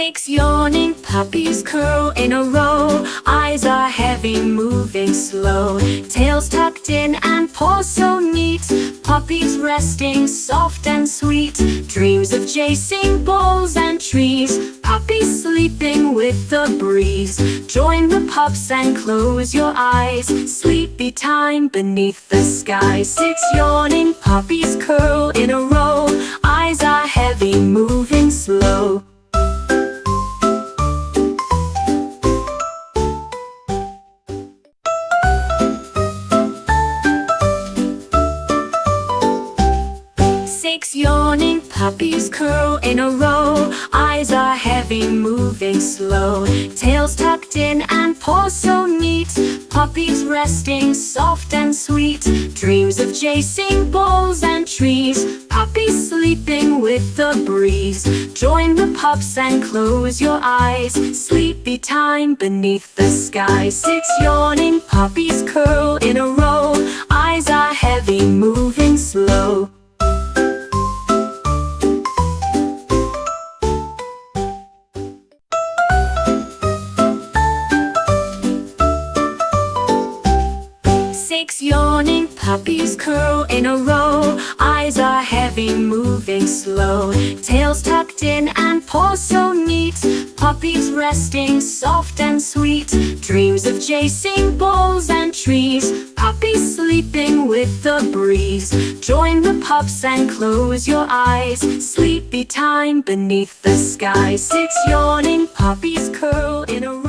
6 yawning puppies curl in a row. Eyes are heavy, moving slow. Tails tucked in and paws so neat. Puppies resting soft and sweet. Dreams of chasing balls and trees. Puppies sleeping with the breeze. Join the pups and close your eyes. Sleepy time beneath the sky. 6 yawning puppies curl in a row. Eyes are heavy, moving slow. Six yawning puppies curl in a row. Eyes are heavy, moving slow. Tails tucked in and paws so neat. Puppies resting soft and sweet. Dreams of chasing balls and trees. Puppies sleeping with the breeze. Join the pups and close your eyes. Sleepy time beneath the sky. 6 yawning puppies curl in a row. Eyes are heavy, moving slow. Six yawning puppies curl in a row. Eyes are heavy, moving slow. Tails tucked in and paws so neat. Puppies resting soft and sweet. Dreams of chasing balls and trees. Puppies sleeping with the breeze. Join the pups and close your eyes. Sleepy time beneath the sky. 6 yawning puppies curl in a row.